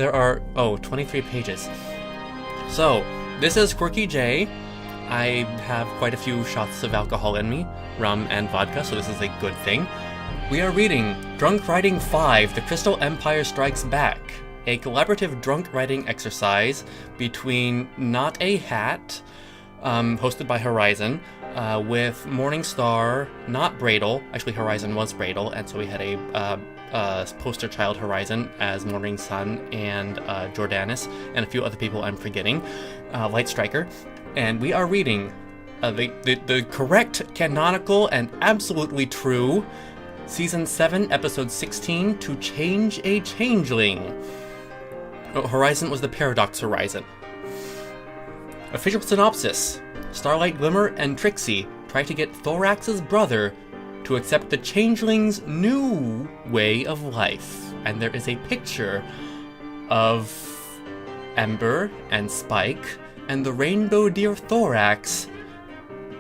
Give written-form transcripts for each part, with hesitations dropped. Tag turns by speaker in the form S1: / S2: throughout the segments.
S1: There are, 23 pages. So, this is KwirkyJ. I have quite a few shots of alcohol in me, rum and vodka, so this is a good thing. We are reading Drunkwriting 5, The Crystal Empire Strikes Back, a collaborative drunk writing exercise between Not a Hat, hosted by Horizon, with Morningstar, not Bradel. Actually, Horizon was Bradel, and so we had a poster child Horizon as Morning Sun and Jordanis, and a few other people I'm forgetting, Light Striker. And we are reading the correct, canonical, and absolutely true Season 7, Episode 16, To Change a Changeling. Horizon was the Paradox Horizon. Official synopsis. Starlight Glimmer and Trixie try to get Thorax's brother to accept the Changeling's new way of life. And there is a picture of Ember and Spike and the rainbow deer Thorax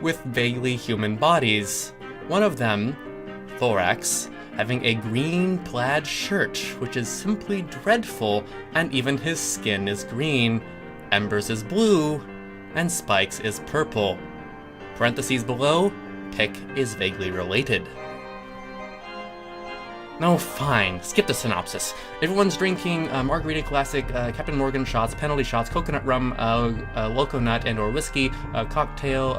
S1: with vaguely human bodies. One of them, Thorax, having a green plaid shirt, which is simply dreadful, and even his skin is green. Ember's is blue, and Spike's is purple. Parentheses below, pick is vaguely related. No, fine. Skip the synopsis. Everyone's drinking margarita classic, Captain Morgan shots, penalty shots, coconut rum, loco nut and or whiskey, cocktail,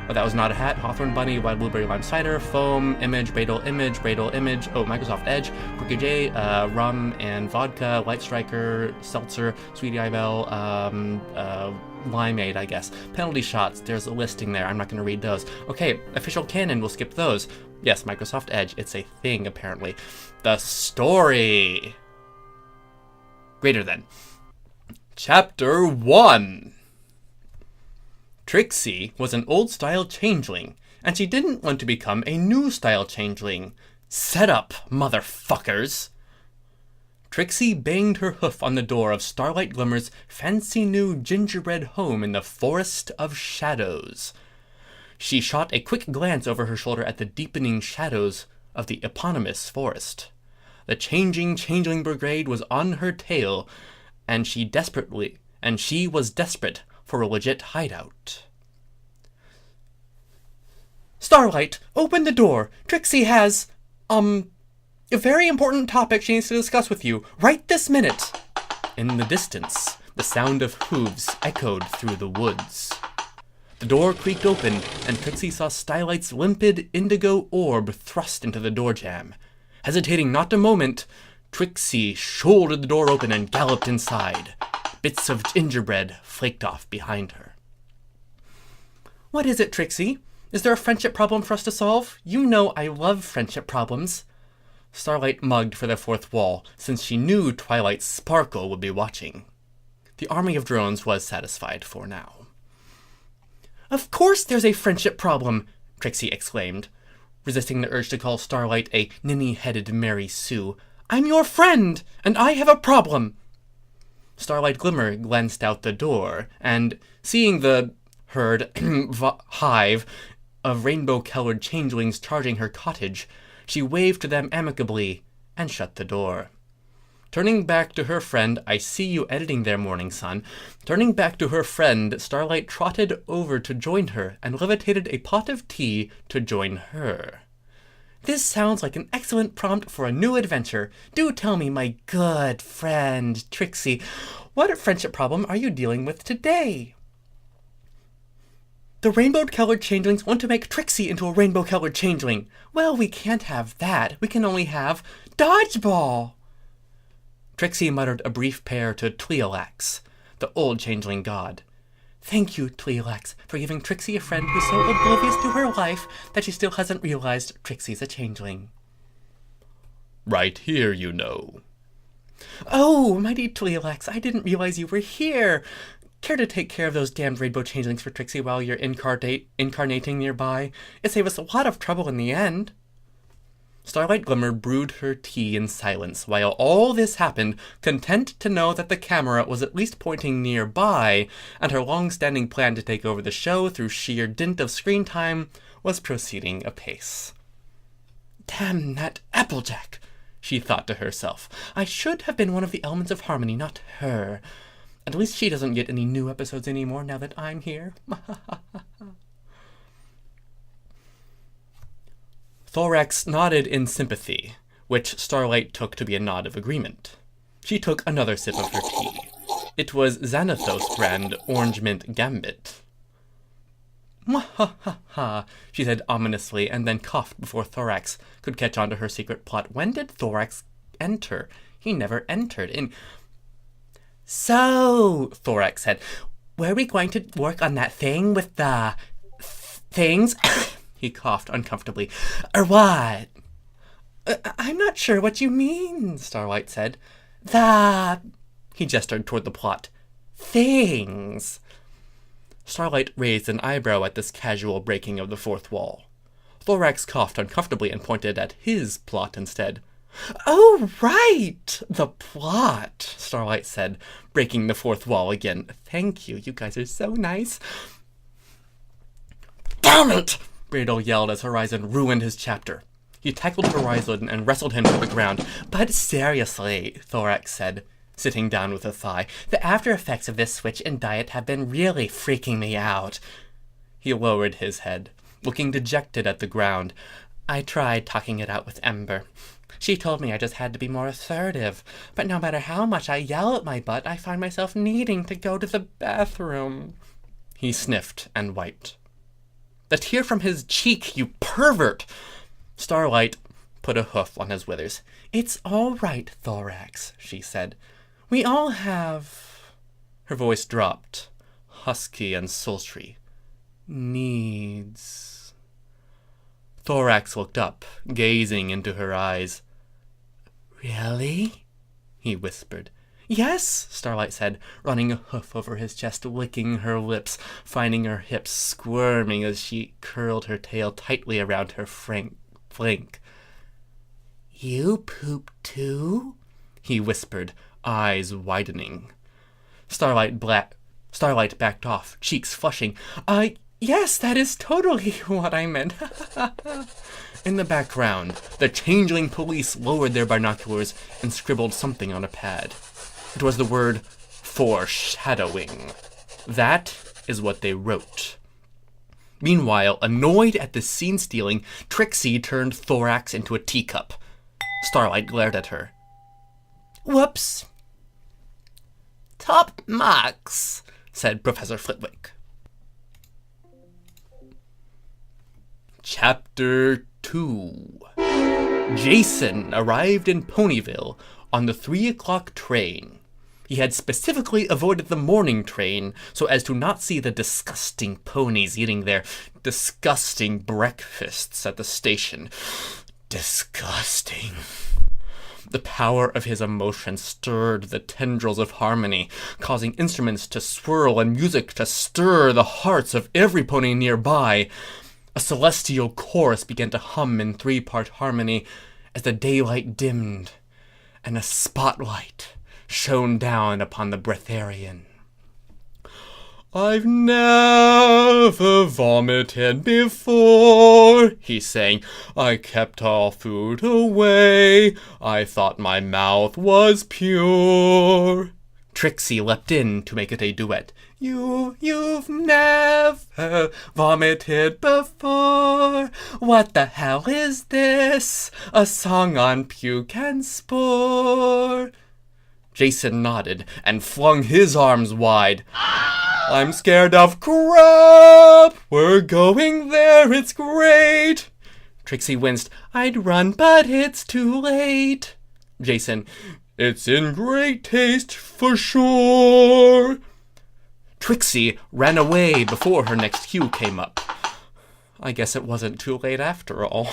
S1: that was not a hat, Hawthorne Bunny, Wild Blueberry Lime Cider, Foam, Image, Bradel Image, Microsoft Edge, KwirkyJ, rum and vodka, Light Striker, Seltzer, SweetAI Belle, Limeade, I guess. Penalty shots, there's a listing there, I'm not going to read those. Okay, official canon, we'll skip those. Yes, Microsoft Edge, it's a thing, apparently. The story. Greater than. Chapter 1. Trixie was an old-style changeling, and she didn't want to become a new-style changeling. Set up, motherfuckers! Trixie banged her hoof on the door of Starlight Glimmer's fancy new gingerbread home in the Forest of Shadows. She shot a quick glance over her shoulder at the deepening shadows of the eponymous forest. The Changeling Brigade was on her tail, and she was desperate for a legit hideout. Starlight, open the door. Trixie has, a very important topic she needs to discuss with you, right this minute. In the distance, the sound of hooves echoed through the woods. The door creaked open, and Trixie saw Starlight's limpid indigo orb thrust into the door jamb. Hesitating not a moment, Trixie shouldered the door open and galloped inside. Bits of gingerbread flaked off behind her. What is it, Trixie? Is there a friendship problem for us to solve? You know I love friendship problems. Starlight mugged for the fourth wall, since she knew Twilight Sparkle would be watching. The army of drones was satisfied for now. Of course there's a friendship problem, Trixie exclaimed, resisting the urge to call Starlight a ninny-headed Mary Sue. I'm your friend, and I have a problem. Starlight Glimmer glanced out the door, and, seeing the herd hive of rainbow-colored changelings charging her cottage, she waved to them amicably and shut the door. Turning back to her friend, I see you editing there, Morning Sun. Turning back to her friend, Starlight trotted over to join her and levitated a pot of tea to join her. This sounds like an excellent prompt for a new adventure. Do tell me, my good friend, Trixie, what friendship problem are you dealing with today? The rainbow-colored changelings want to make Trixie into a rainbow-colored changeling. Well, we can't have that. We can only have dodgeball. Trixie muttered a brief prayer to Tleolax, the old changeling god. Thank you, Tleolax, for giving Trixie a friend who's so oblivious to her life that she still hasn't realized Trixie's a changeling. Right here, you know. Oh, mighty Tleolax, I didn't realize you were here. Care to take care of those damned rainbow changelings for Trixie while you're incarnating nearby? It saved us a lot of trouble in the end. Starlight Glimmer brewed her tea in silence while all this happened, content to know that the camera was at least pointing nearby, and her long-standing plan to take over the show through sheer dint of screen time was proceeding apace. Damn that Applejack! she thought to herself. I should have been one of the elements of harmony, not her. At least she doesn't get any new episodes anymore now that I'm here. Thorax nodded in sympathy, which Starlight took to be a nod of agreement. She took another sip of her tea. It was Xanathos brand Orange Mint Gambit. "Mwahaha," she said ominously, and then coughed before Thorax could catch on to her secret plot. When did Thorax enter? He never entered. So, Thorax said, were we going to work on that thing with the things? He coughed uncomfortably. Or what? I'm not sure what you mean, Starlight said. He gestured toward the plot. Things. Starlight raised an eyebrow at this casual breaking of the fourth wall. Thorax coughed uncomfortably and pointed at his plot instead. Oh, right! The plot, Starlight said, breaking the fourth wall again. Thank you, you guys are so nice. Damn it! Bradel yelled as Horizon ruined his chapter. He tackled Horizon and wrestled him to the ground. But seriously, Thorax said, sitting down with a sigh, the after effects of this switch in diet have been really freaking me out. He lowered his head, looking dejected at the ground. I tried talking it out with Ember. She told me I just had to be more assertive, but no matter how much I yell at my butt, I find myself needing to go to the bathroom. He sniffed and wiped. The tear from his cheek, you pervert! Starlight put a hoof on his withers. It's all right, Thorax, she said. We all have... Her voice dropped, husky and sultry. Needs. Thorax looked up, gazing into her eyes. Really? He whispered. Yes, Starlight said, running a hoof over his chest, licking her lips, finding her hips squirming as she curled her tail tightly around her flank. You poop too? He whispered, eyes widening. Starlight backed off, cheeks flushing. Yes, that is totally what I meant. In the background, the changeling police lowered their binoculars and scribbled something on a pad. It was the word foreshadowing. That is what they wrote. Meanwhile, annoyed at the scene stealing, Trixie turned Thorax into a teacup. Starlight glared at her. Whoops. Top marks, said Professor Flitwick. Chapter 2. Jason arrived in Ponyville on the 3 o'clock train. He had specifically avoided the morning train so as to not see the disgusting ponies eating their disgusting breakfasts at the station. Disgusting. The power of his emotion stirred the tendrils of harmony, causing instruments to swirl and music to stir the hearts of every pony nearby. A celestial chorus began to hum in 3-part harmony as the daylight dimmed and a spotlight shone down upon the breatharian. I've never vomited before, he sang. I kept all food away. I thought my mouth was pure. Trixie leapt in to make it a duet. You've never vomited before. What the hell is this? A song on puke and spore. Jason nodded and flung his arms wide. I'm scared of crap. We're going there, it's great. Trixie winced. I'd run, but it's too late. Jason, it's in great taste for sure. Trixie ran away before her next cue came up. I guess it wasn't too late after all.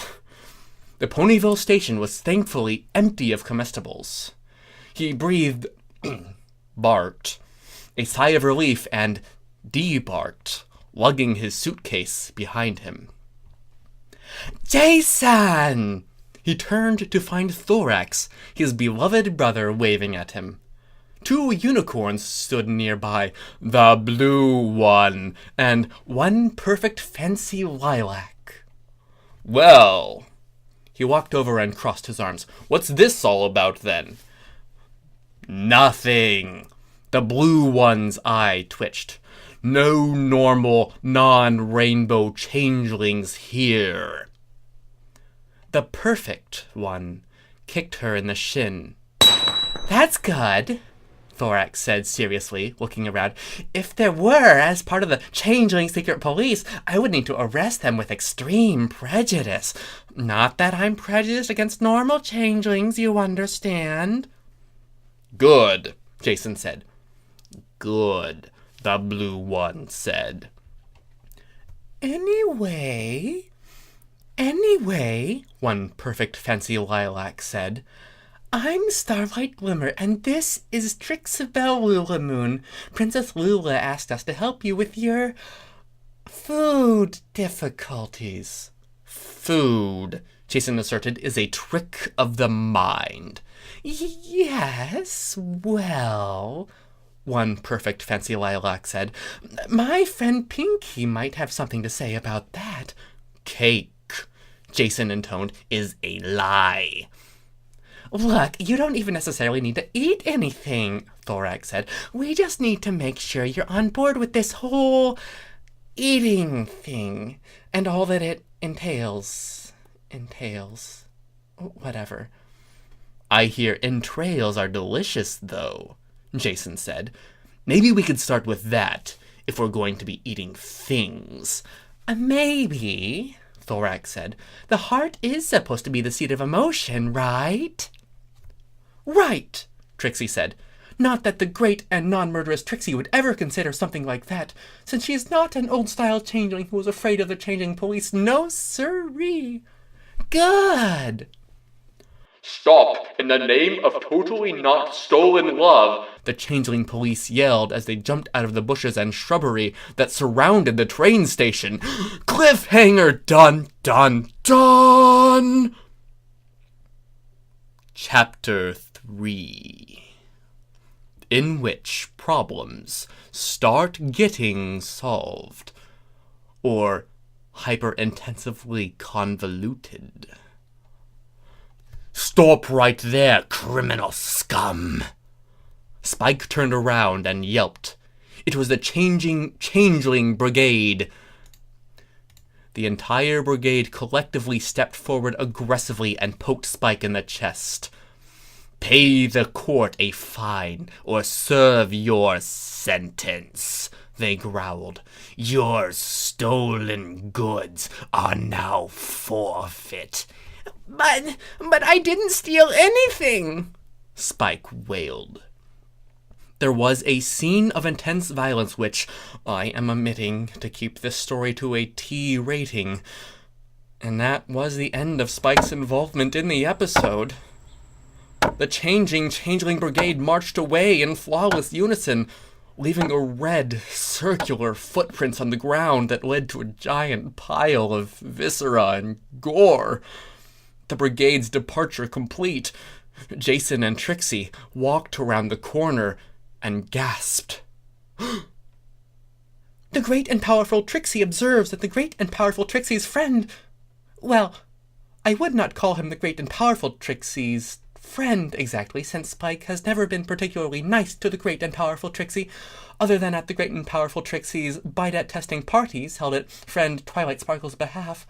S1: The Ponyville station was thankfully empty of comestibles. He breathed, barked, a sigh of relief, and debarked, lugging his suitcase behind him. Jason! He turned to find Thorax, his beloved brother, waving at him. 2 unicorns stood nearby, the blue one, and one perfect fancy lilac. Well, He walked over and crossed his arms. What's this all about, then? Nothing. The blue one's eye twitched. No normal, non-rainbow changelings here. The perfect one kicked her in the shin. That's good, Thorax said seriously, looking around. If there were, as part of the changeling secret police, I would need to arrest them with extreme prejudice. Not that I'm prejudiced against normal changelings, you understand. Good, Jason said. Good, the blue one said. Anyway, one perfect fancy lilac said, I'm Starlight Glimmer, and this is Trixie Belle Lulamoon. Princess Lula asked us to help you with your food difficulties. Food, Jason asserted, is a trick of the mind. Yes, well, one perfect fancy lilac said, my friend Pinky might have something to say about that. Cake, Jason intoned, is a lie. Look, you don't even necessarily need to eat anything, Thorax said. We just need to make sure you're on board with this whole eating thing and all that it entails. Whatever. I hear entrails are delicious, though, Jason said. Maybe we could start with that, if we're going to be eating things. Maybe, Thorax said. The heart is supposed to be the seat of emotion, right? Right, Trixie said. Not that the great and non-murderous Trixie would ever consider something like that, since she is not an old-style changeling who was afraid of the changing police. No siree. Good. Stop, in the name of totally not stolen love, the changeling police yelled as they jumped out of the bushes and shrubbery that surrounded the train station. Cliffhanger, dun, dun, dun! Chapter 3, in which problems start getting solved, or hyper-intensively convoluted. Stop right there, criminal scum! Spike turned around and yelped. It was the changeling brigade. The entire brigade collectively stepped forward aggressively and poked Spike in the chest. Pay the court a fine or serve your sentence, they growled. Your stolen goods are now forfeit. But I didn't steal anything, Spike wailed. There was a scene of intense violence which I am omitting to keep this story to a T rating. And that was the end of Spike's involvement in the episode. The changeling brigade marched away in flawless unison, leaving a red, circular footprints on the ground that led to a giant pile of viscera and gore. The brigade's departure complete, Jason and Trixie walked around the corner and gasped. The great and powerful Trixie observes that the great and powerful Trixie's friend... Well, I would not call him the great and powerful Trixie's friend exactly, since Spike has never been particularly nice to the great and powerful Trixie, other than at the great and powerful Trixie's bite-at testing parties held at friend Twilight Sparkle's behalf.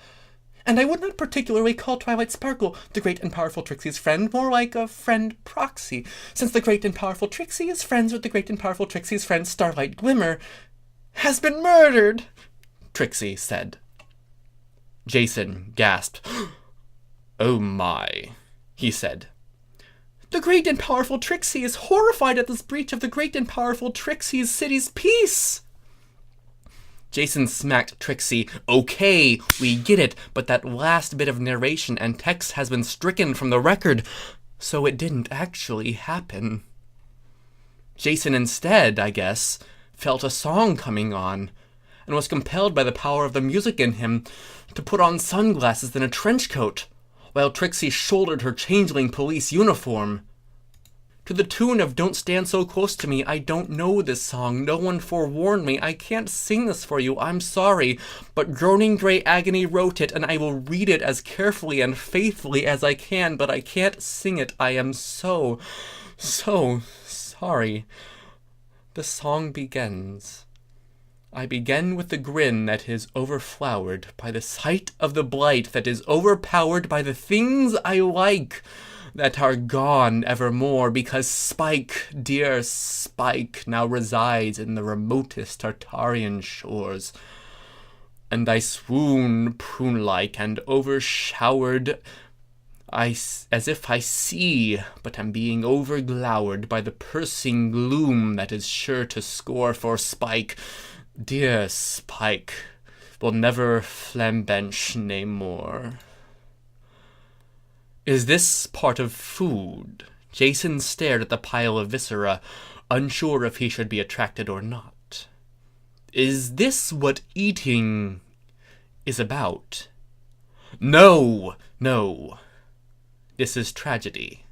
S1: And I would not particularly call Twilight Sparkle the great and powerful Trixie's friend, more like a friend proxy, since the great and powerful Trixie is friends with the great and powerful Trixie's friend Starlight Glimmer, has been murdered, Trixie said. Jason gasped. Oh my, he said. The great and powerful Trixie is horrified at this breach of the great and powerful Trixie's city's peace. Jason smacked Trixie. Okay, we get it, but that last bit of narration and text has been stricken from the record, so it didn't actually happen. Jason instead, I guess, felt a song coming on, and was compelled by the power of the music in him to put on sunglasses and a trench coat, while Trixie shouldered her changeling police uniform. To the tune of Don't Stand So Close to Me. I don't know this song. No one forewarned me. I can't sing this for you. I'm sorry. But GroaningGreyAgony wrote it, and I will read it as carefully and faithfully as I can, but I can't sing it. I am so sorry. The song begins. I begin with the grin that is overflowered by the sight of the blight that is overpowered by the things I like that are gone evermore, because Spike, dear Spike, now resides in the remotest Tartarian shores. And I swoon prune-like and overshowered, as if I see, but am being overglowered by the pursing gloom that is sure to score for Spike. Dear Spike will never flambench nae more. Is this part of food? Jason stared at the pile of viscera, unsure if he should be attracted or not. Is this what eating is about? No. This is tragedy.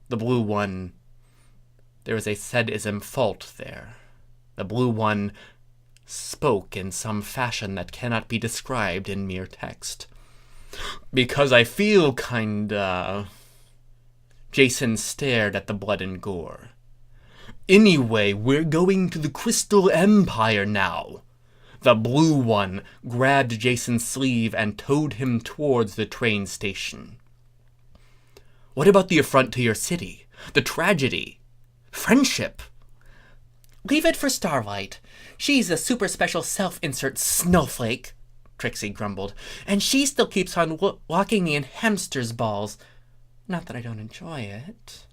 S1: The blue one. There is a sadism fault there. The blue one spoke in some fashion that cannot be described in mere text. Because I feel kinda... Jason stared at the blood and gore. Anyway, we're going to the Crystal Empire now. The blue one grabbed Jason's sleeve and towed him towards the train station. What about the affront to your city? The tragedy? Friendship?
S2: Leave it for Starlight. She's a super special self-insert snowflake, Trixie grumbled, and she still keeps on locking me in hamster's balls. Not that I don't enjoy it.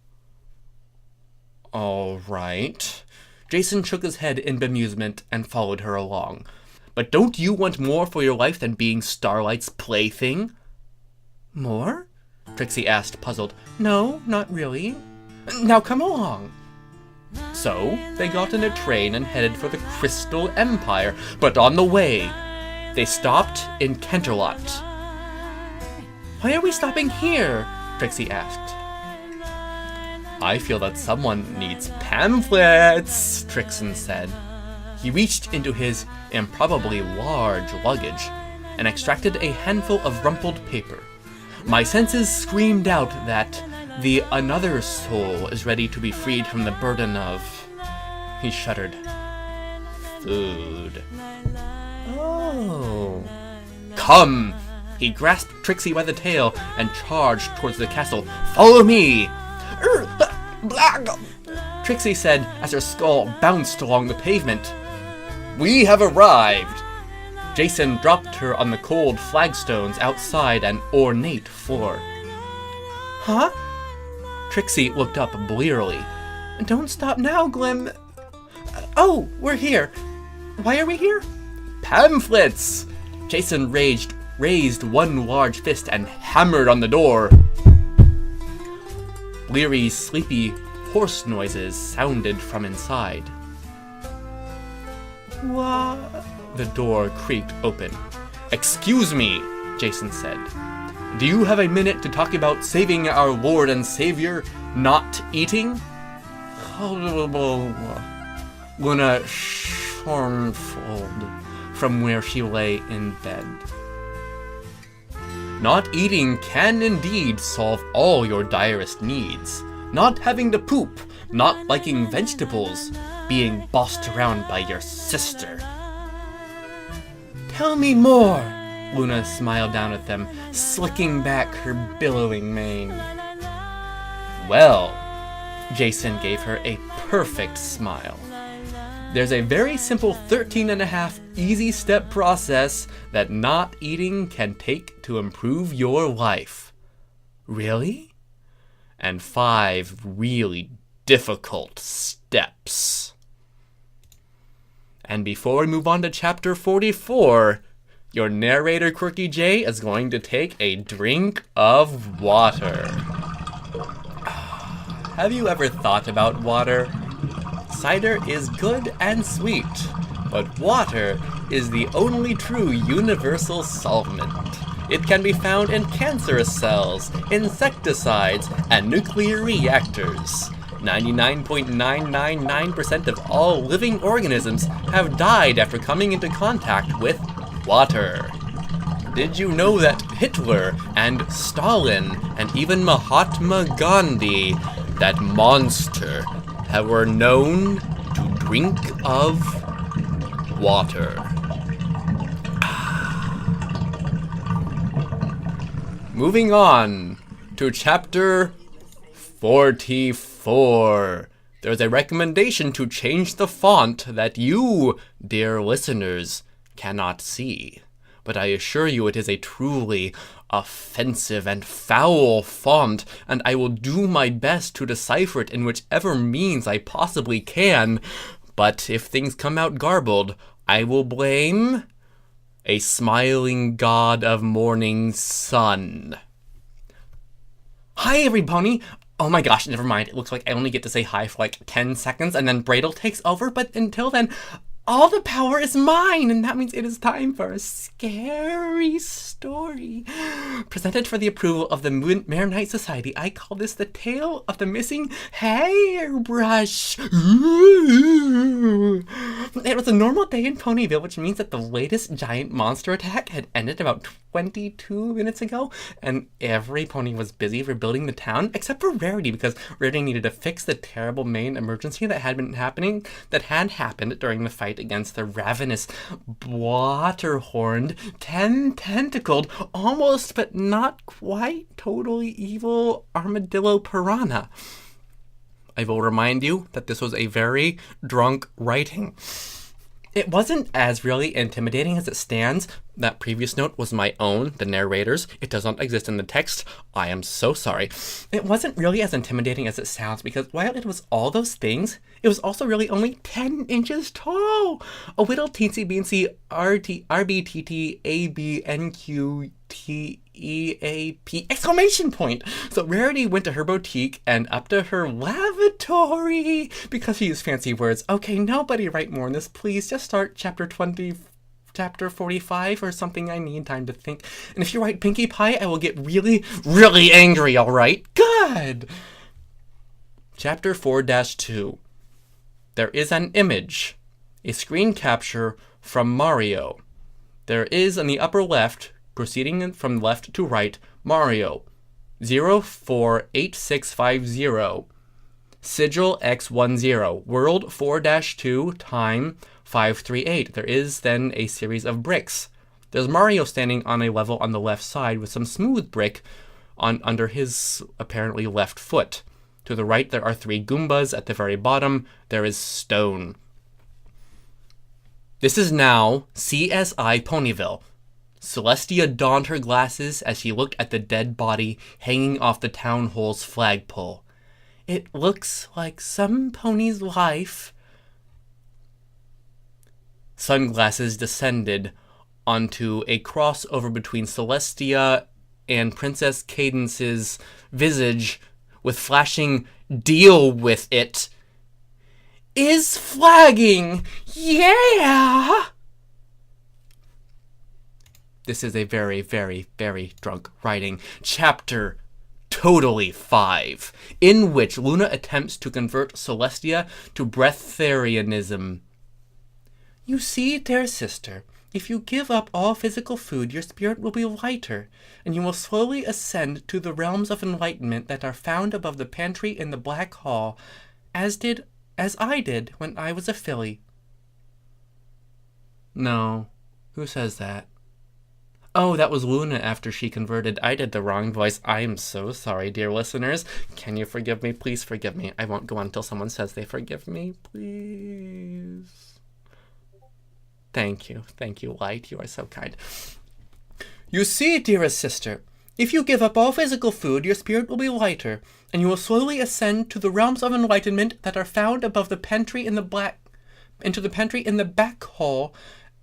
S1: All right. Jason shook his head in bemusement and followed her along. But don't you want more for your life than being Starlight's plaything?
S2: More?
S1: Trixie asked, puzzled.
S2: No, not really. Now come along.
S1: So, they got in a train and headed for the Crystal Empire, but on the way, they stopped in Canterlot.
S2: Why are we stopping here? Trixie asked.
S1: I feel that someone needs pamphlets, Trixon said. He reached into his improbably large luggage and extracted a handful of rumpled paper. My senses screamed out that the another soul is ready to be freed from the burden of... He shuddered. Food.
S2: Oh.
S1: Come! He grasped Trixie by the tail and charged towards the castle. Follow me! Trixie said as her skull bounced along the pavement. We have arrived! Jason dropped her on the cold flagstones outside an ornate floor.
S2: Huh?
S1: Trixie looked up blearily.
S2: Don't stop now, Glim. Oh, we're here. Why are we here?
S1: Pamphlets! Jason raised one large fist and hammered on the door. Bleary, sleepy horse noises sounded from inside.
S2: What?
S1: The door creaked open. Excuse me, Jason said. Do you have a minute to talk about saving our Lord and Savior, not eating? Luna shornfold from where she lay in bed. Not eating can indeed solve all your direst needs. Not having to poop, not liking vegetables, being bossed around by your sister.
S2: Tell me more,
S1: Luna smiled down at them, slicking back her billowing mane. Well, Jason gave her a perfect smile. There's a very simple 13.5 easy-step process that not eating can take to improve your life.
S2: Really?
S1: And 5 really difficult steps. And before we move on to chapter 44, your narrator KwirkyJ is going to take a drink of water. Have you ever thought about water? Cider is good and sweet, but water is the only true universal solvent. It can be found in cancerous cells, insecticides, and nuclear reactors. 99.999% of all living organisms have died after coming into contact with water. Did you know that Hitler and Stalin and even Mahatma Gandhi, that monster, were known to drink of water? Moving on to chapter 44. There's a recommendation to change the font that you, dear listeners, cannot see. But I assure you it is a truly offensive and foul font, and I will do my best to decipher it in whichever means I possibly can. But if things come out garbled, I will blame a smiling god of morning sun. Hi, everybody! Oh my gosh, never mind. It looks like I only get to say hi for like 10 seconds and then Bradel takes over, but until then, all the power is mine, and that means it is time for a scary story. Presented for the approval of the Maronite Society, I call this the tale of the missing hairbrush. It was a normal day in Ponyville, which means that the latest giant monster attack had ended about 22 minutes ago, and every pony was busy rebuilding the town, except for Rarity, because Rarity needed to fix the terrible main emergency that had happened during the fight against the ravenous, water-horned, 10-tentacled, almost but not quite totally evil armadillo piranha. I will remind you that this was a very drunk writing. It wasn't as really intimidating as it stands. That previous note was my own, the narrator's. It does not exist in the text. I am so sorry. It wasn't really as intimidating as it sounds, because while it was all those things, it was also really only 10 inches tall. A little teensy-beansy RBTTABNQTEAP exclamation point. So Rarity went to her boutique and up to her lavatory because she used fancy words. Okay, nobody write more on this, please. Just start chapter 45 or something. I need time to think. And if you write Pinkie Pie, I will get really, really angry, alright? Good! Chapter 4-2. There is an image, a screen capture from Mario. There is in the upper left, proceeding from left to right, Mario 048650, sigil X10, world 4-2, time 538. There is then a series of bricks. There's Mario standing on a level on the left side with some smooth brick under his apparently left foot. To the right, there are 3 Goombas. At the very bottom, there is stone. This is now CSI Ponyville. Celestia donned her glasses as she looked at the dead body hanging off the town hall's flagpole. It looks like some pony's life. Sunglasses descended onto a crossover between Celestia and Princess Cadence's visage with flashing "Deal with it" is flagging. Yeah! This is a very, very, very drunk writing. Chapter totally 5, in which Luna attempts to convert Celestia to breatharianism. You see, dear sister, if you give up all physical food, your spirit will be lighter, and you will slowly ascend to the realms of enlightenment that are found above the pantry in the Black Hall, as I did when I was a filly. No, who says that? Oh, that was Luna after she converted. I did the wrong voice. I am so sorry, dear listeners. Can you forgive me? Please forgive me. I won't go on until someone says they forgive me. Please. Thank you. Thank you, Light. You are so kind. You see, dearest sister, if you give up all physical food, your spirit will be lighter, and you will slowly ascend to the realms of enlightenment that are found above the pantry in the back hall,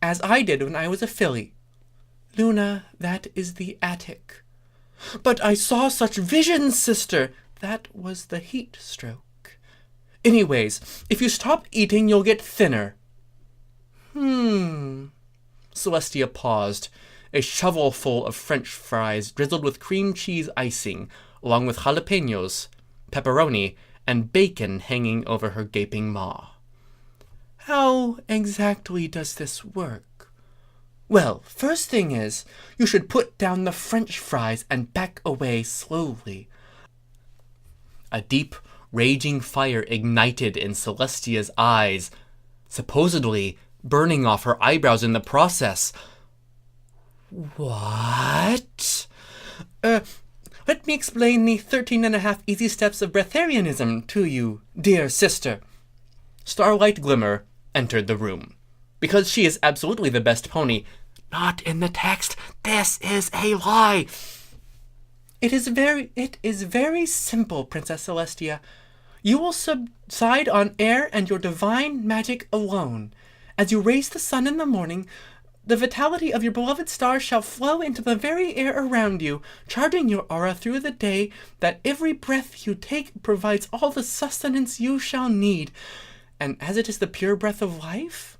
S1: as I did when I was a filly. Luna, that is the attic. But I saw such visions, sister. That was the heat stroke. Anyways, if you stop eating, you'll get thinner. Celestia paused. A shovelful of French fries drizzled with cream cheese icing, along with jalapenos, pepperoni, and bacon hanging over her gaping maw. How exactly does this work? Well, first thing is, you should put down the French fries and back away slowly. A deep, raging fire ignited in Celestia's eyes, supposedly burning off her eyebrows in the process. What? Let me explain the 13.5 easy steps of breatharianism to you, dear sister. Starlight Glimmer entered the room. Because she is absolutely the best pony. Not in the text. This is a lie. It is very simple, Princess Celestia. You will subside on air and your divine magic alone. As you raise the sun in the morning, the vitality of your beloved star shall flow into the very air around you, charging your aura through the day, that every breath you take provides all the sustenance you shall need. And as it is the pure breath of life,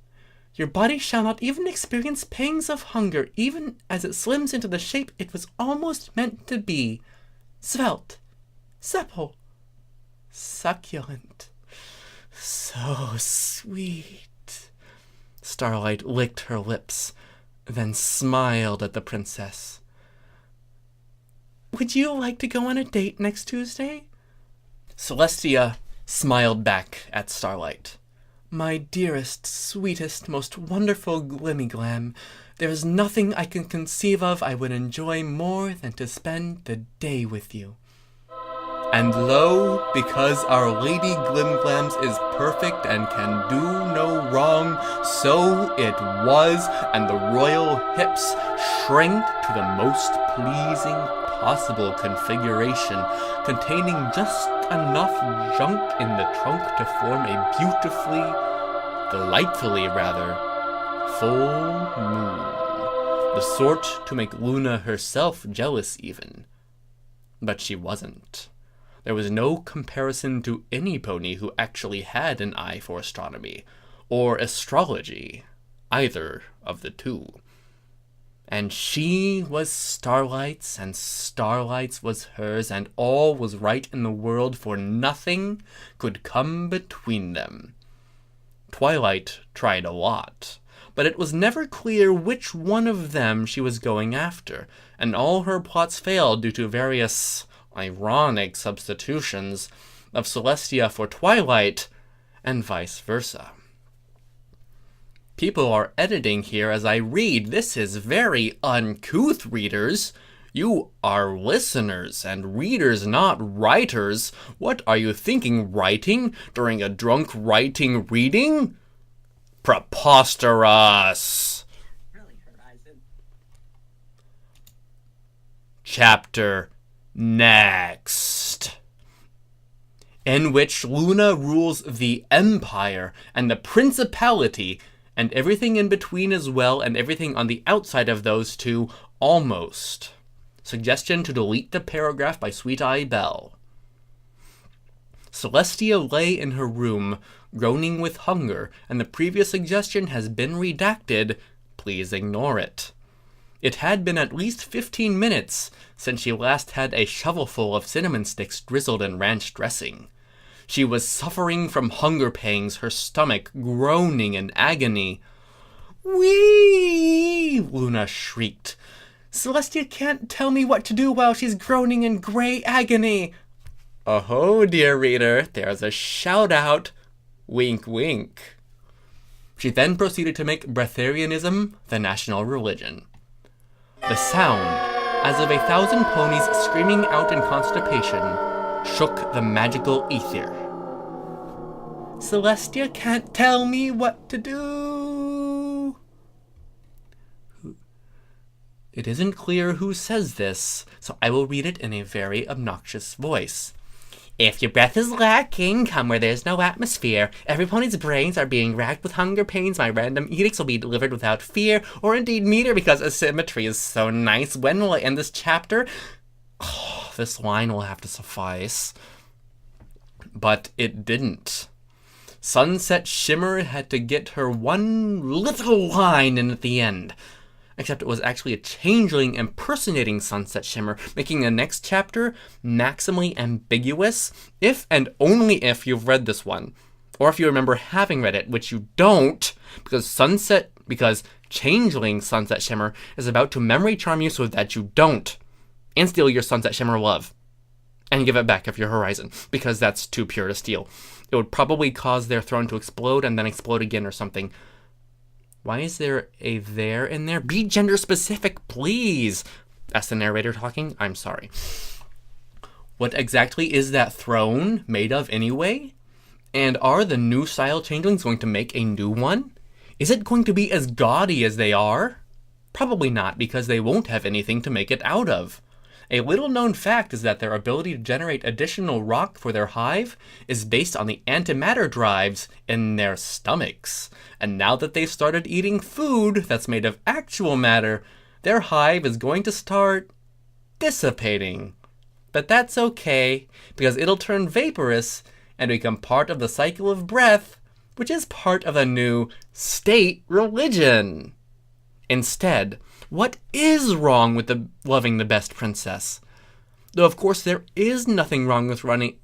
S1: your body shall not even experience pangs of hunger, even as it slims into the shape it was almost meant to be. Svelte, supple, succulent, so sweet. Starlight licked her lips, then smiled at the princess. Would you like to go on a date next Tuesday? Celestia smiled back at Starlight. My dearest, sweetest, most wonderful Glimmyglam, there is nothing I can conceive of I would enjoy more than to spend the day with you. And lo, because Our Lady Glimglams is perfect and can do no wrong, so it was, and the royal hips shrank to the most pleasing possible configuration, containing just enough junk in the trunk to form a delightfully full moon. The sort to make Luna herself jealous even. But she wasn't. There was no comparison to any pony who actually had an eye for astronomy, or astrology, either of the two. And she was Starlight's, and Starlight's was hers, and all was right in the world, for nothing could come between them. Twilight tried a lot, but it was never clear which one of them she was going after, and all her plots failed due to various ironic substitutions of Celestia for Twilight, and vice versa. People are editing here as I read. This is very uncouth, readers. You are listeners and readers, not writers. What are you thinking, writing during a drunk writing reading? Preposterous!
S3: Really, Horizon.
S1: Chapter next. In which Luna rules the Empire and the Principality, and everything in between as well, and everything on the outside of those two, almost. Suggestion to delete the paragraph by SweetAI Belle. Celestia lay in her room, groaning with hunger, and the previous suggestion has been redacted. Please ignore it. It had been at least 15 minutes since she last had a shovelful of cinnamon sticks drizzled in ranch dressing. She was suffering from hunger pangs, her stomach groaning in agony. "Wee!" Luna shrieked. "Celestia can't tell me what to do while she's groaning in grey agony." Oh, dear reader, there's a shout-out. Wink, wink. She then proceeded to make breatharianism the national religion. The sound, as of 1,000 ponies screaming out in constipation, shook the magical ether. "Celestia can't tell me what to do." It isn't clear who says this, so I will read it in a very obnoxious voice. "If your breath is lacking, come where there's no atmosphere. Every pony's brains are being racked with hunger pains. My random edicts will be delivered without fear, or indeed meter, because asymmetry is so nice. When will I end this chapter?" Oh, this line will have to suffice. But it didn't. Sunset Shimmer had to get her one little line in at the end. except it was actually a changeling impersonating Sunset Shimmer, making the next chapter maximally ambiguous if and only if you've read this one. Or if you remember having read it, which you don't, because changeling Sunset Shimmer is about to memory charm you so that you don't, and steal your Sunset Shimmer love. And give it back if you're Horizon, because that's too pure to steal. It would probably cause their throne to explode and then explode again or something. Why is there a there in there? Be gender specific, please! That's the narrator talking. I'm sorry. What exactly is that throne made of anyway? And are the new style changelings going to make a new one? Is it going to be as gaudy as they are? Probably not, because they won't have anything to make it out of. A little known fact is that their ability to generate additional rock for their hive is based on the antimatter drives in their stomachs. And now that they've started eating food that's made of actual matter, their hive is going to start dissipating. But that's okay, because it'll turn vaporous and become part of the cycle of breath, which is part of a new state religion. Instead, what is wrong with loving the best princess? Though of course there is nothing wrong with loving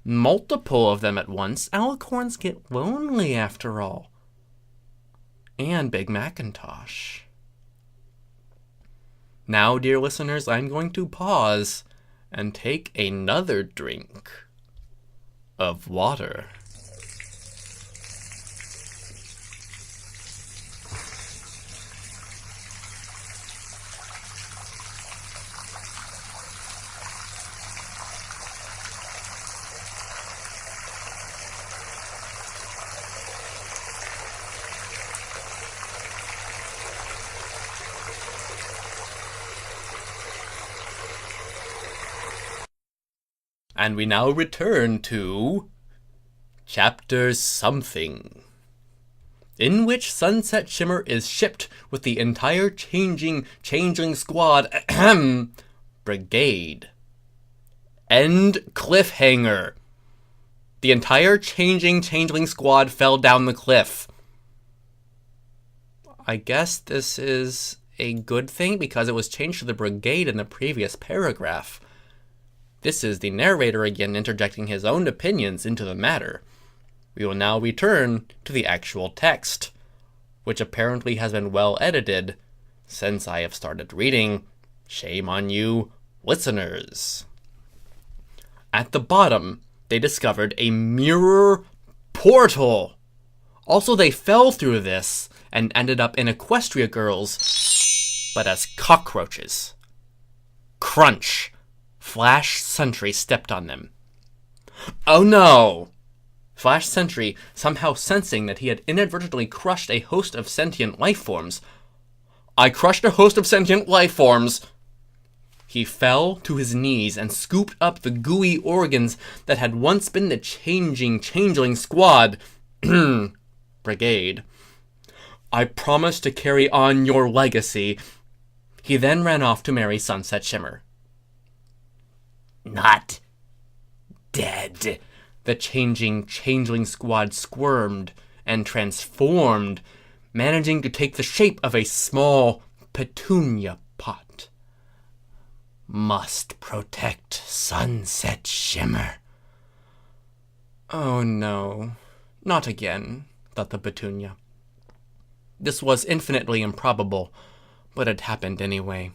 S1: multiple of them at once. Alicorns get lonely after all. And Big Macintosh. Now, dear listeners, I'm going to pause and take another drink of water. And we now return to Chapter Something, in which Sunset Shimmer is shipped with the entire changeling squad brigade. End cliffhanger. The entire changeling squad fell down the cliff. I guess this is a good thing because it was changed to the brigade in the previous paragraph. This is the narrator again interjecting his own opinions into the matter. We will now return to the actual text, which apparently has been well edited since I have started reading. Shame on you, listeners. At the bottom, they discovered a mirror portal. Also, they fell through this and ended up in Equestria Girls, but as cockroaches. Crunch. Flash Sentry stepped on them. Oh no! Flash Sentry, somehow sensing that he had inadvertently crushed a host of sentient life forms. I crushed a host of sentient life forms! He fell to his knees and scooped up the gooey organs that had once been the changeling squad. Brigade. I promise to carry on your legacy. He then ran off to marry Sunset Shimmer. Not dead. The changeling squad squirmed and transformed, managing to take the shape of a small petunia pot. Must protect Sunset Shimmer. Oh no, not again, thought the petunia. This was infinitely improbable, but it happened anyway.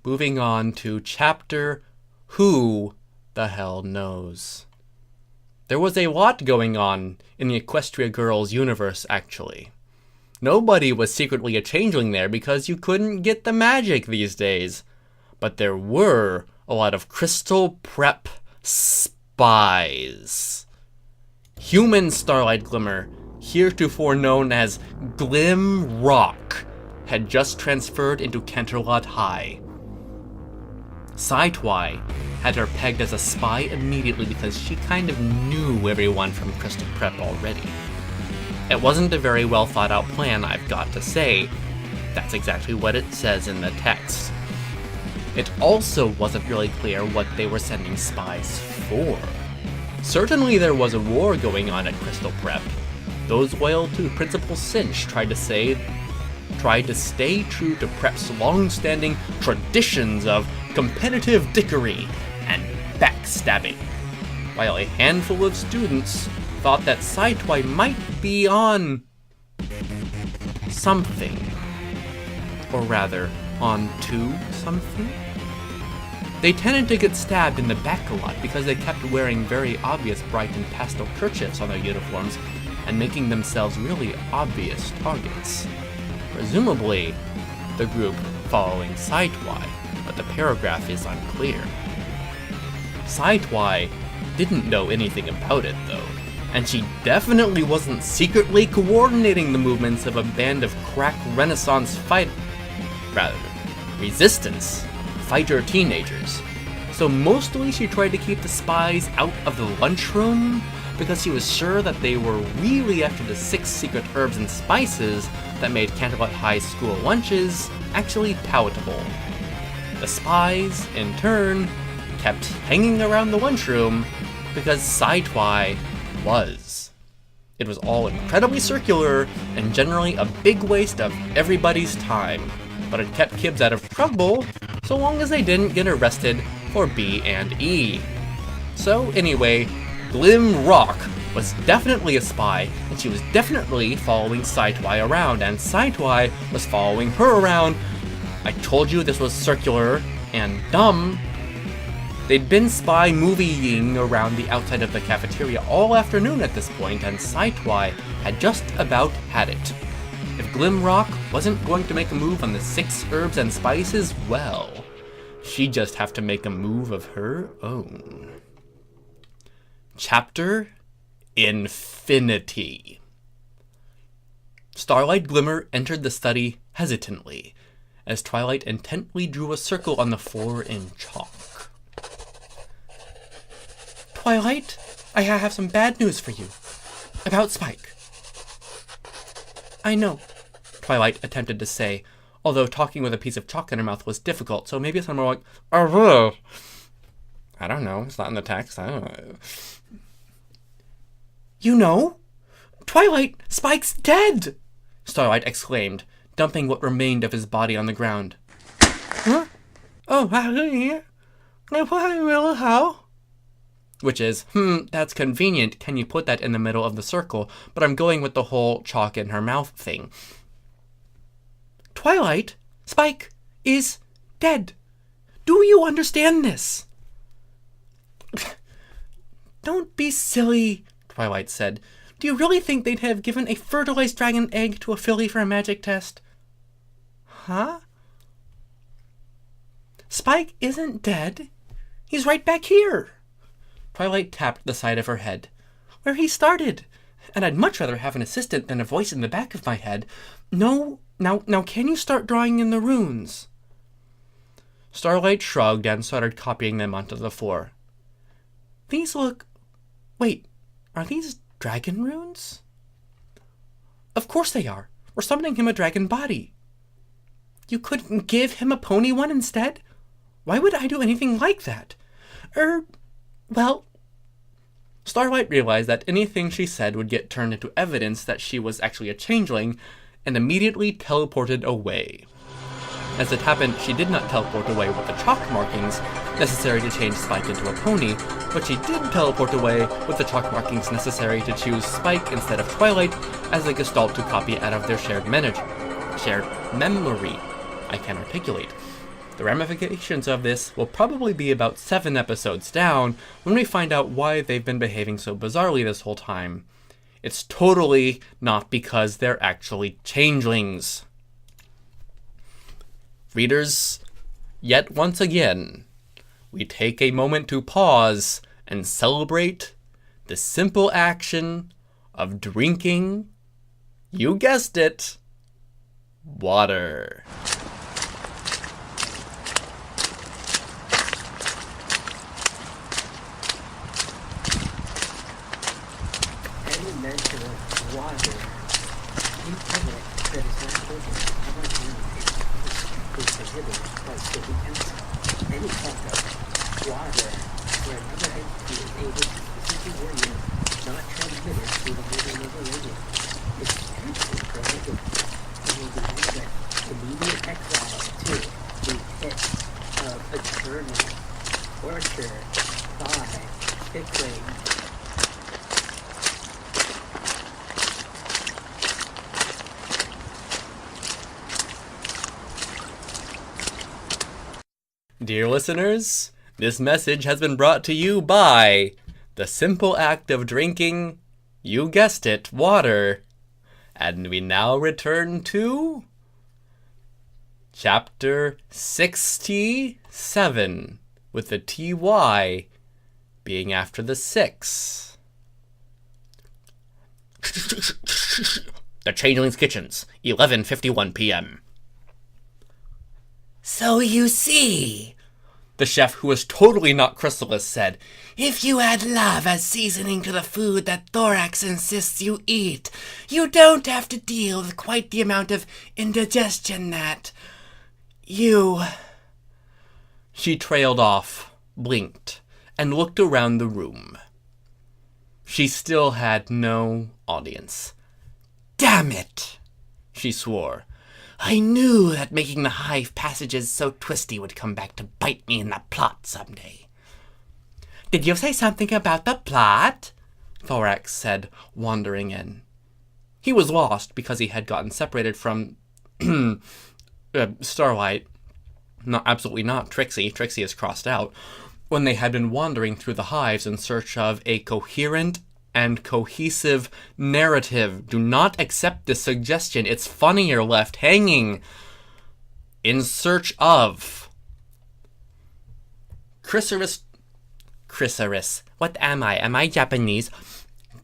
S1: Moving on to chapter Who the Hell Knows. There was a lot going on in the Equestria Girls universe, actually. Nobody was secretly a changeling there because you couldn't get the magic these days. But there were a lot of crystal prep spies. Human Starlight Glimmer, heretofore known as Glim Rock, had just transferred into Canterlot High. Sci-Twi had her pegged as a spy immediately because she kind of knew everyone from Crystal Prep already. It wasn't a very well thought out plan, I've got to say. That's exactly what it says in the text. It also wasn't really clear what they were sending spies for. Certainly there was a war going on at Crystal Prep, Those loyal to Principal Cinch tried to stay true to Prep's long-standing traditions of competitive dickery and backstabbing, while a handful of students thought that SweetAI might be on something. Or rather, on to something? They tended to get stabbed in the back a lot because they kept wearing very obvious bright and pastel kerchiefs on their uniforms and making themselves really obvious targets. Presumably, the group following SweetAI, but the paragraph is unclear. SweetAI didn't know anything about it, though, and she definitely wasn't secretly coordinating the movements of a band of crack resistance fighter teenagers. So mostly she tried to keep the spies out of the lunchroom because she was sure that they were really after the 6 secret herbs and spices that made Canterlot High School lunches actually palatable. The spies, in turn, kept hanging around the lunchroom because SweetAI was. It was all incredibly circular and generally a big waste of everybody's time, but it kept kids out of trouble so long as they didn't get arrested for B and E. So anyway, Glim Rock was definitely a spy, and she was definitely following SweetAI around, and SweetAI was following her around. I told you this was circular and dumb. They'd been spy movieing around the outside of the cafeteria all afternoon at this point, and SweetAI had just about had it. If Glimrock wasn't going to make a move on the 6 herbs and spices, well, she'd just have to make a move of her own. Chapter Infinity. Starlight Glimmer entered the study hesitantly, as Twilight intently drew a circle on the floor in chalk. Twilight, I have some bad news for you. About Spike. I know, Twilight attempted to say, although talking with a piece of chalk in her mouth was difficult, so maybe it's more like, I don't know, it's not in the text, I don't know. You know? Twilight, Spike's dead! Starlight exclaimed, dumping what remained of his body on the ground. Huh? Oh, how? Which is, that's convenient, can you put that in the middle of the circle, but I'm going with the whole chalk in her mouth thing. Twilight, Spike is dead. Do you understand this? Don't be silly, Twilight said. Do you really think they'd have given a fertilized dragon egg to a filly for a magic test? Huh? Spike isn't dead. He's right back here. Twilight tapped the side of her head. Where he started. And I'd much rather have an assistant than a voice in the back of my head. No, now can you start drawing in the runes? Starlight shrugged and started copying them onto the floor. These look... Wait, are these dragon runes? Of course they are. We're summoning him a dragon body. You couldn't give him a pony one instead? Why would I do anything like that? Well... Starlight realized that anything she said would get turned into evidence that she was actually a changeling, and immediately teleported away. As it happened, she did not teleport away with the chalk markings necessary to change Spike into a pony, but she did teleport away with the chalk markings necessary to choose Spike instead of Twilight as a gestalt to copy out of their shared memory. I can't articulate. The ramifications of this will probably be about 7 episodes down when we find out why they've been behaving so bizarrely this whole time. It's totally not because they're actually changelings. Readers, yet once again, we take a moment to pause and celebrate the simple action of drinking, you guessed it, water.
S3: Any mention of water in public that is not spoken about is prohibited by state council. Any talk of water where another entity is able to specifically orient not transmitted through the medium of the radio. It's strictly prohibited and will demand that immediate exile to the pit of eternal torture by Pickling.
S1: Dear listeners, this message has been brought to you by the simple act of drinking, you guessed it, water. And we now return to Chapter 67, with the TY being after the 6. The Changeling's Kitchens, 11:51 p.m.
S2: So you see,
S1: The chef, who was totally not Chrysalis, said,
S2: if you add love as seasoning to the food that Thorax insists you eat, you don't have to deal with quite the amount of indigestion that you...
S1: She trailed off, blinked, and looked around the room. She still had no audience.
S2: Damn it,
S1: she swore.
S2: I knew that making the hive passages so twisty would come back to bite me in the plot someday. Did you say something about the plot?
S1: Thorax said, wandering in. He was lost because he had gotten separated from Starlight. Absolutely not Trixie. Trixie is crossed out. When they had been wandering through the hives in search of a coherent and cohesive narrative. Do not accept this suggestion. It's funnier left hanging. In search of Chrysalis. What am I? Am I Japanese?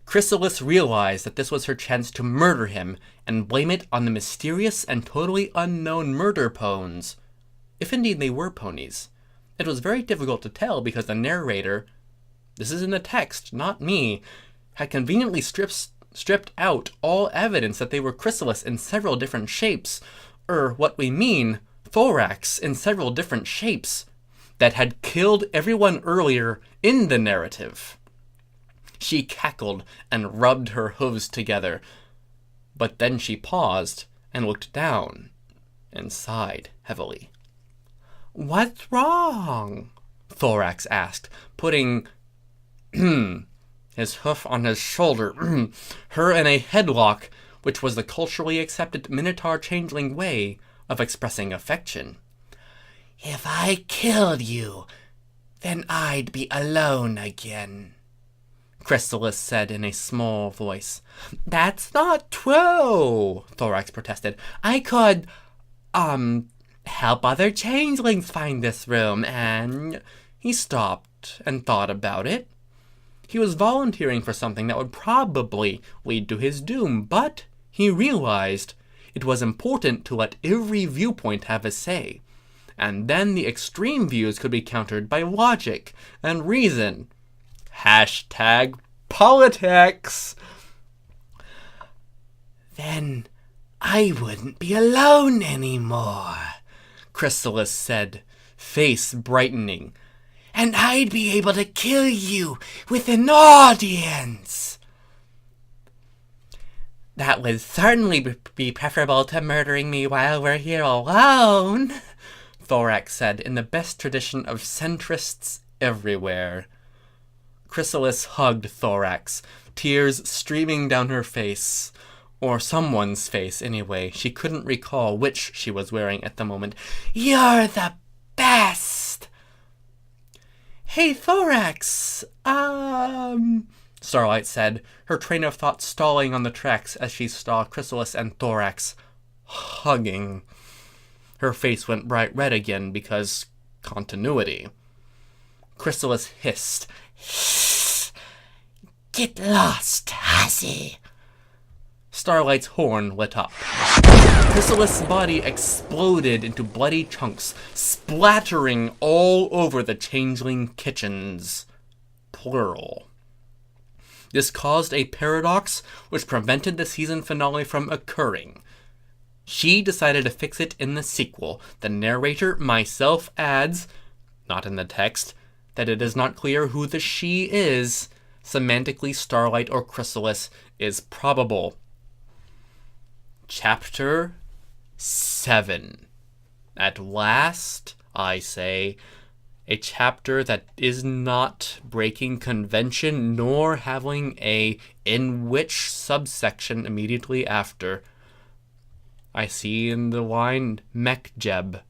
S1: Chrysalis realized that this was her chance to murder him and blame it on the mysterious and totally unknown murder pones. If indeed they were ponies. It was very difficult to tell because the narrator, this is in the text, not me, had conveniently stripped out all evidence that they were Chrysalis in several different shapes, what we mean, Thorax in several different shapes, that had killed everyone earlier in the narrative. She cackled and rubbed her hooves together, but then she paused and looked down and sighed heavily. What's wrong? Thorax asked, putting his hoof on his shoulder, her in a headlock, which was the culturally accepted Minotaur changeling way of expressing affection.
S2: If I killed you, then I'd be alone again,
S1: Chrysalis said in a small voice. That's not true, Thorax protested. I could, help other changelings find this room, and... He stopped and thought about it. He was volunteering for something that would probably lead to his doom, but he realized it was important to let every viewpoint have a say, and then the extreme views could be countered by logic and reason. #politics.
S2: Then I wouldn't be alone anymore,
S1: Chrysalis said, face brightening.
S2: And I'd be able to kill you with an audience. That would certainly be preferable to murdering me while we're here alone,
S1: Thorax said in the best tradition of centrists everywhere. Chrysalis hugged Thorax, tears streaming down her face. Or someone's face, anyway. She couldn't recall which she was wearing at the moment.
S2: You're the best!
S1: Hey, Thorax, Starlight said, her train of thought stalling on the tracks as she saw Chrysalis and Thorax hugging. Her face went bright red again because continuity. Chrysalis hissed.
S2: Get lost, hussy.
S1: Starlight's horn lit up. Chrysalis' body exploded into bloody chunks, splattering all over the changeling kitchens. Plural. This caused a paradox which prevented the season finale from occurring. She decided to fix it in the sequel. The narrator, myself, adds, not in the text, that it is not clear who the she is, semantically Starlight or Chrysalis is probable. Chapter 7. At last, I say, a chapter that is not breaking convention nor having a in which subsection immediately after. I see in the line Mekjeb.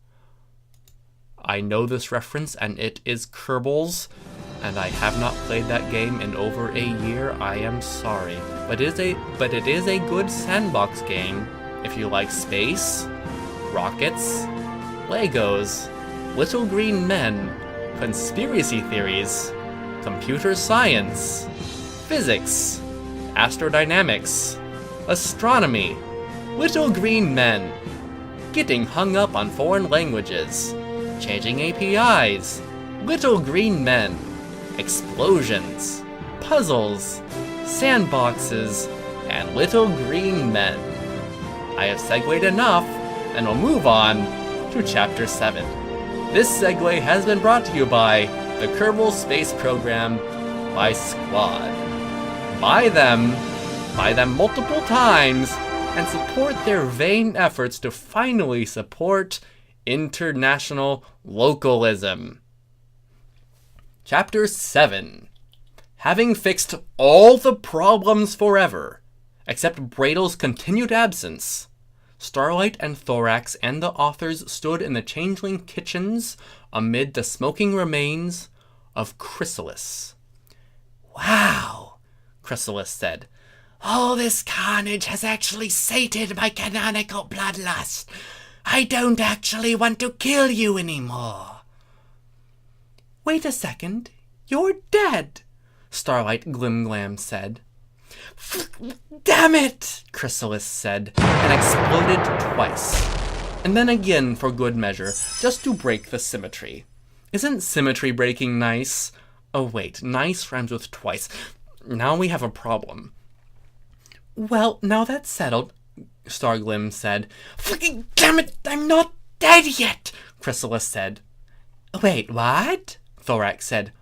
S1: I know this reference, and it is Kerbals, and I have not played that game in over a year. I am sorry, but it is a good sandbox game if you like space, rockets, Legos, little green men, conspiracy theories, computer science, physics, astrodynamics, astronomy, little green men, getting hung up on foreign languages, changing APIs, little green men, explosions, puzzles, sandboxes, and little green men. I have segued enough, and will move on to Chapter 7. This segue has been brought to you by the Kerbal Space Program by Squad. Buy them multiple times, and support their vain efforts to finally support international localism. Chapter 7. Having fixed all the problems forever, except Bradel's continued absence, Starlight and Thorax and the authors stood in the changeling kitchens amid the smoking remains of Chrysalis.
S2: Wow, Chrysalis said. All this carnage has actually sated my canonical bloodlust. I don't actually want to kill you anymore.
S1: Wait a second. You're dead, Starlight Glimglam said.
S2: Damn it,
S1: Chrysalis said, and exploded twice. And then again for good measure, just to break the symmetry. Isn't symmetry breaking nice? Oh wait, nice rhymes with twice. Now we have a problem. Well, now that's settled, Starglim said.
S2: Fucking damn it, I'm not dead yet,
S1: Chrysalis said.
S2: Wait, what?
S1: Thorax said.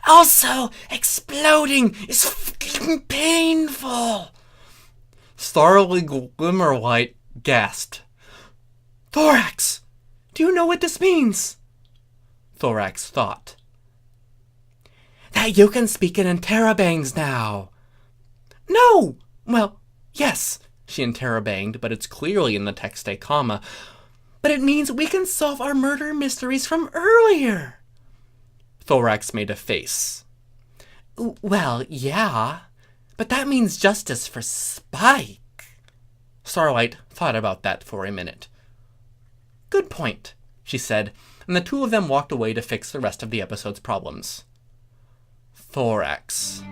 S2: Also, exploding is fucking painful.
S1: Starly Glimmerlight gasped.
S2: Thorax,
S1: do you know what this means?
S2: Thorax thought. That you can speak in interrobangs now.
S1: No! Well, yes, she interrobanged, but it's clearly in the text a comma. But it means we can solve our murder mysteries from earlier. Thorax made a face.
S2: Well, yeah, but that means justice for Spike.
S1: Starlight thought about that for a minute. Good point, she said, and the two of them walked away to fix the rest of the episode's problems. Thorax.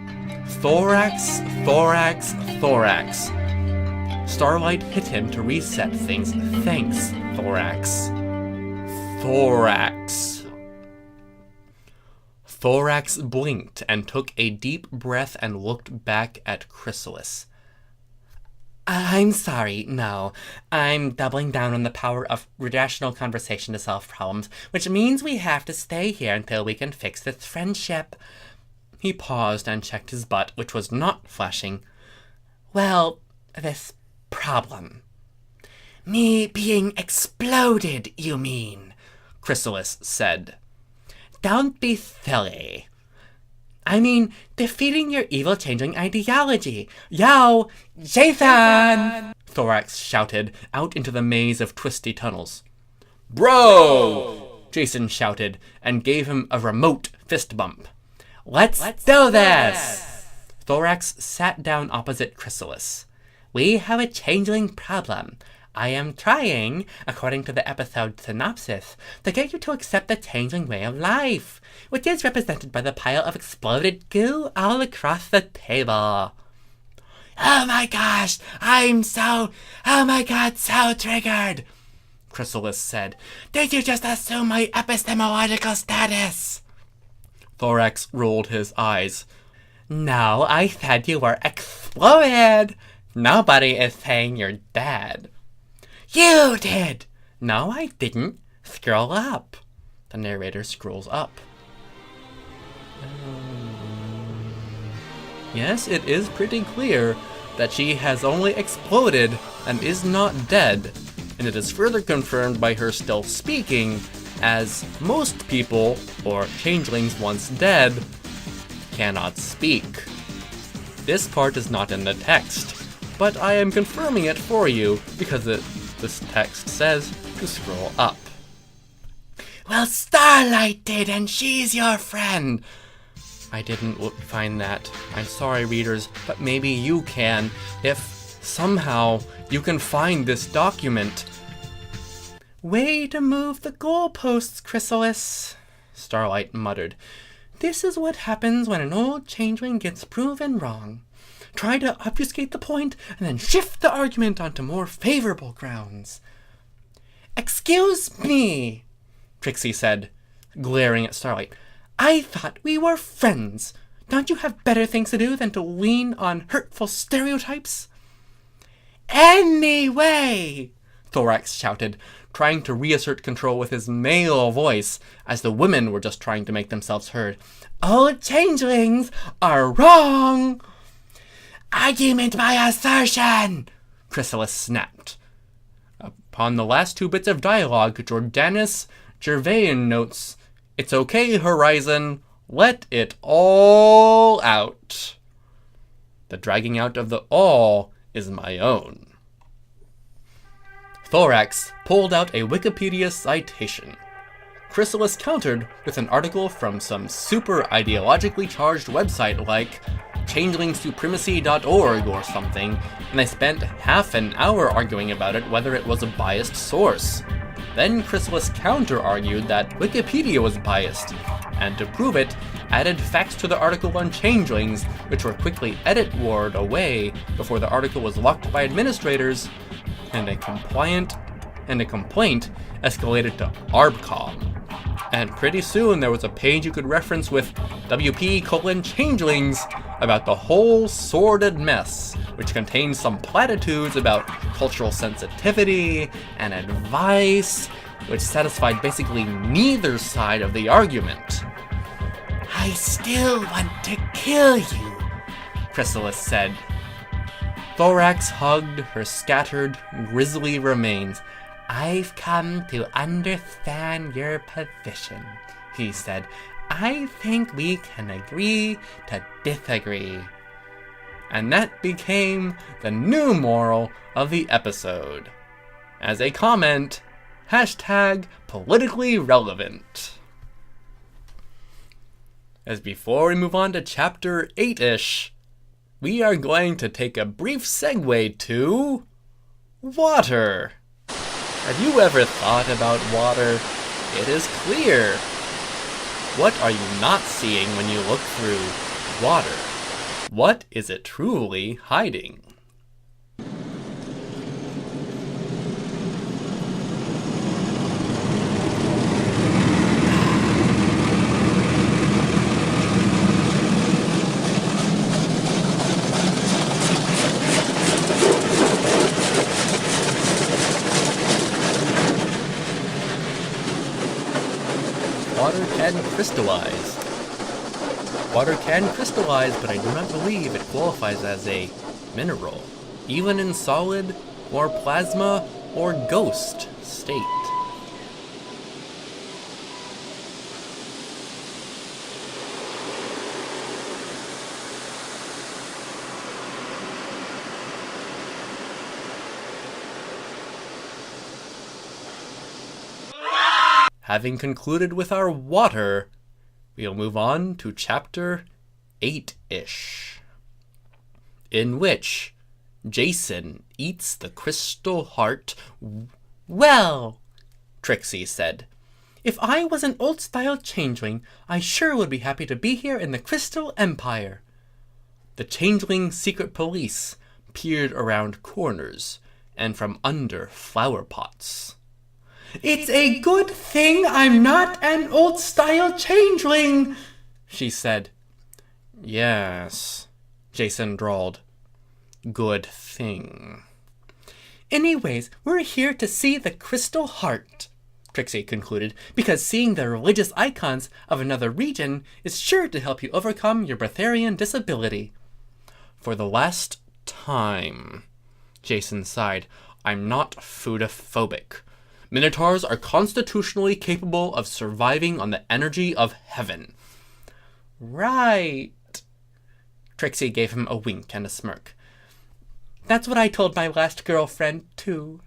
S1: Thorax, Thorax, Thorax. Starlight hit him to reset things. Thanks, Thorax. Thorax. Thorax blinked and took a deep breath and looked back at Chrysalis.
S2: I'm sorry, no. I'm doubling down on the power of rational conversation to solve problems, which means we have to stay here until we can fix this friendship.
S1: He paused and checked his butt, which was not flashing.
S2: Well, this problem. Me being exploded, you mean?
S1: Chrysalis said.
S2: Don't be silly. I mean, defeating your evil changeling ideology. Yo, Jason!
S1: Thorax shouted out into the maze of twisty tunnels. Bro! Jason shouted and gave him a remote fist bump.
S2: Let's do this!
S1: Thorax sat down opposite Chrysalis.
S2: We have a changeling problem. I am trying, according to the episode synopsis, to get you to accept the changeling way of life, which is represented by the pile of exploded goo all across the table. Oh my gosh, so triggered,
S1: Chrysalis said.
S2: Did you just assume my epistemological status?
S1: Thorax rolled his eyes.
S2: No, I said you were exploded. Nobody is saying you're dead. You did!
S1: No, I didn't. Scroll up. The narrator scrolls up. Yes, it is pretty clear that she has only exploded and is not dead, and it is further confirmed by her still speaking, as most people, or changelings once dead, cannot speak. This part is not in the text, but I am confirming it for you because this text says to scroll up.
S2: Well, Starlight did, and she's your friend.
S1: I didn't find that. I'm sorry, readers, but maybe you can, if somehow you can find this document.
S2: Way to move the goalposts, Chrysalis, Starlight muttered. This is what happens when an old changeling gets proven wrong. Try to obfuscate the point, and then shift the argument onto more favorable grounds. Excuse me, Trixie said, glaring at Starlight. I thought we were friends. Don't you have better things to do than to lean on hurtful stereotypes? Anyway, Thorax shouted, trying to reassert control with his male voice, as the women were just trying to make themselves heard. Old changelings are wrong. Argument by assertion, Chrysalis snapped.
S1: Upon the last two bits of dialogue, Jordanis Gervain notes, "It's okay, Horizon. Let it all out." The dragging out of the all is my own. Thorax pulled out a Wikipedia citation. Chrysalis countered with an article from some super ideologically charged website like changelingsupremacy.org or something, and I spent half an hour arguing about it whether it was a biased source. Then Chrysalis counter-argued that Wikipedia was biased, and to prove it, added facts to the article on changelings, which were quickly edit-warred away before the article was locked by administrators, and a complaint escalated to ArbCom. And pretty soon there was a page you could reference with WP:changelings about the whole sordid mess, which contains some platitudes about cultural sensitivity and advice, which satisfied basically neither side of the argument.
S2: I still want to kill you, Chrysalis said.
S1: Thorax hugged her scattered, grisly remains.
S2: I've come to understand your position, he said. I think we can agree to disagree.
S1: And that became the new moral of the episode. As a comment, #politically relevant. As before we move on to chapter 8-ish, we are going to take a brief segue to water. Have you ever thought about water? It is clear. What are you not seeing when you look through water? What is it truly hiding? Water can crystallize. Water can crystallize, but I do not believe it qualifies as a mineral, even in solid, or plasma, or ghost state. Having concluded with our water, we'll move on to chapter 8-ish, in which Jason eats the crystal heart.
S2: Well, Trixie said, if I was an old-style changeling, I sure would be happy to be here in the Crystal Empire.
S1: The changeling secret police peered around corners and from under flower pots.
S2: It's a good thing I'm not an old-style changeling, she said.
S1: Yes, Jason drawled. Good thing.
S2: Anyways, we're here to see the Crystal Heart, Trixie concluded, because seeing the religious icons of another region is sure to help you overcome your Breatharian disability.
S1: For the last time, Jason sighed, I'm not foodophobic. Minotaurs are constitutionally capable of surviving on the energy of heaven.
S2: Right. Trixie gave him a wink and a smirk. That's what I told my last girlfriend, too.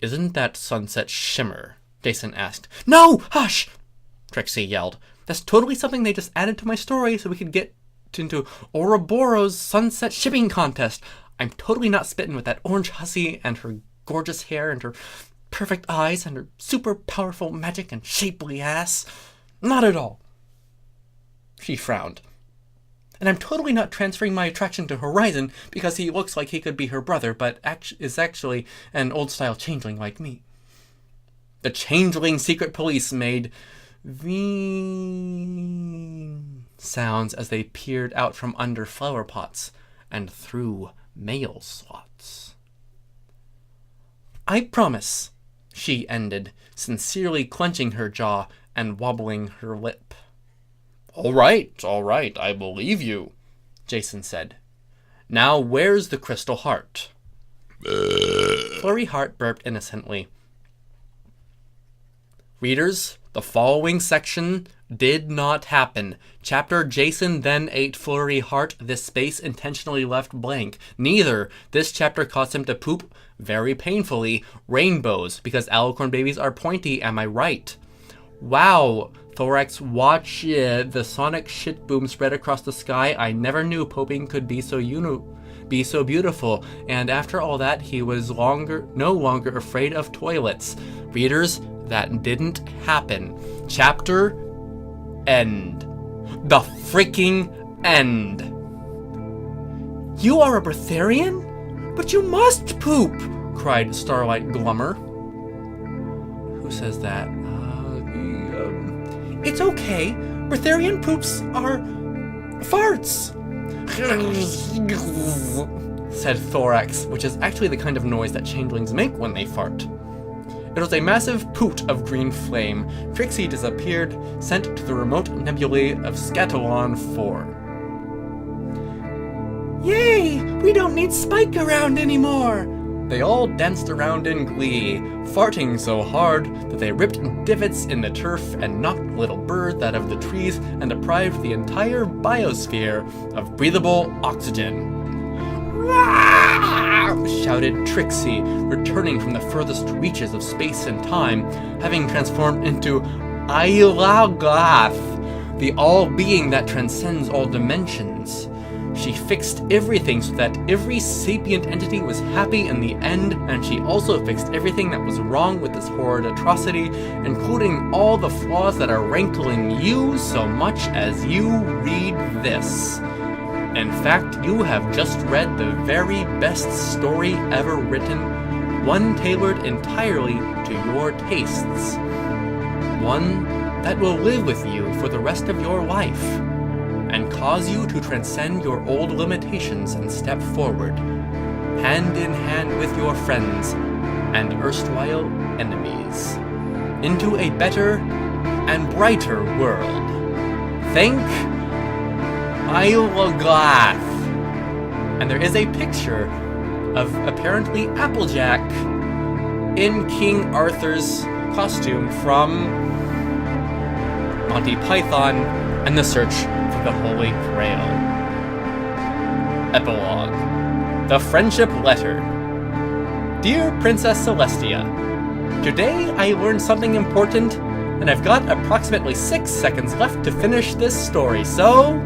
S1: Isn't that sunset shimmer? Jason asked.
S2: No! Hush!
S1: Trixie yelled.
S2: That's totally something they just added to my story so we could get into Ouroboros sunset shipping contest. I'm totally not spitting with that orange hussy and her gorgeous hair and her perfect eyes and her super powerful magic and shapely ass. Not at all. She frowned. And I'm totally not transferring my attraction to Horizon because he looks like he could be her brother, but is actually an old-style changeling like me. The changeling secret police made sounds as they peered out from under flower pots and through mail slots. I promise, she ended, sincerely clenching her jaw and wobbling her lip.
S1: All right, I believe you, Jason said. Now where's the crystal heart?
S2: Flurry Heart burped innocently.
S1: Readers, the following section did not happen. Chapter Jason then ate Flurry Heart. This space intentionally left blank. Neither. This chapter caused him to poop very painfully. Rainbows, because alicorn babies are pointy, am I right? Wow. Thorax, watch it. The sonic shit boom spread across the sky. I never knew pooping could be so beautiful. And after all that, he was no longer afraid of toilets. Readers, that didn't happen. Chapter end. The freaking end.
S2: You are a breatharian? But you must poop, cried Starlight Glummer.
S1: Who says that?
S2: It's okay. Breatharian poops are farts,
S1: said Thorax, which is actually the kind of noise that changelings make when they fart. It was a massive poot of green flame. Trixie disappeared, sent to the remote nebulae of Scatolon 4.
S2: Yay! We don't need Spike around anymore!
S1: They all danced around in glee, farting so hard that they ripped divots in the turf and knocked little birds out of the trees and deprived the entire biosphere of breathable oxygen. Shouted Trixie, returning from the furthest reaches of space and time, having transformed into Ialagath, the all-being that transcends all dimensions. She fixed everything so that every sapient entity was happy in the end, and she also fixed everything that was wrong with this horrid atrocity, including all the flaws that are rankling you so much as you read this. In fact, you have just read the very best story ever written, one tailored entirely to your tastes. One that will live with you for the rest of your life, and cause you to transcend your old limitations and step forward, hand in hand with your friends and erstwhile enemies, into a better and brighter world. Think Ialagath. And there is a picture of apparently Applejack in King Arthur's costume from Monty Python and the Search for the Holy Grail. Epilogue. The Friendship Letter. Dear Princess Celestia, today I learned something important, and I've got approximately 6 seconds left to finish this story, so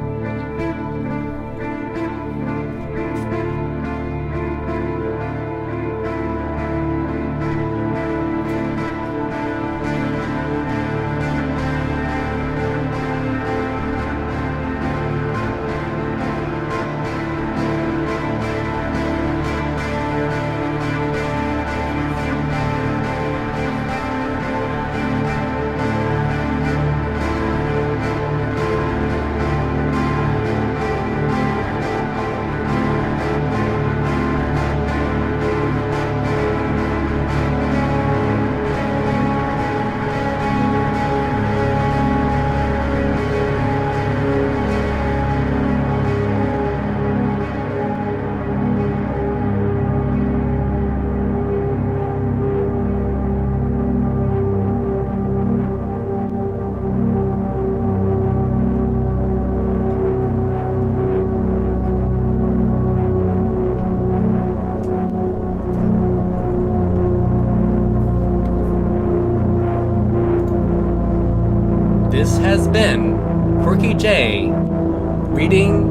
S1: been KwirkyJ, reading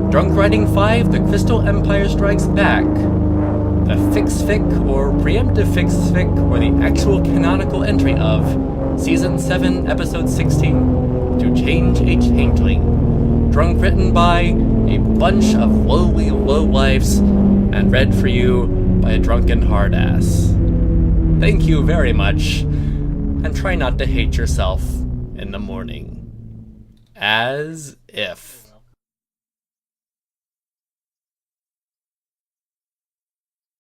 S1: Drunkwriting 5, The Crystal Empire Strikes Back, the fixfic or preemptive fixfic, or the actual canonical entry of Season 7, Episode 16, To Change a Changeling, drunk written by a bunch of lowly lowlifes and read for you by a drunken hardass. Thank you very much, and try not to hate yourself in the morning. As if.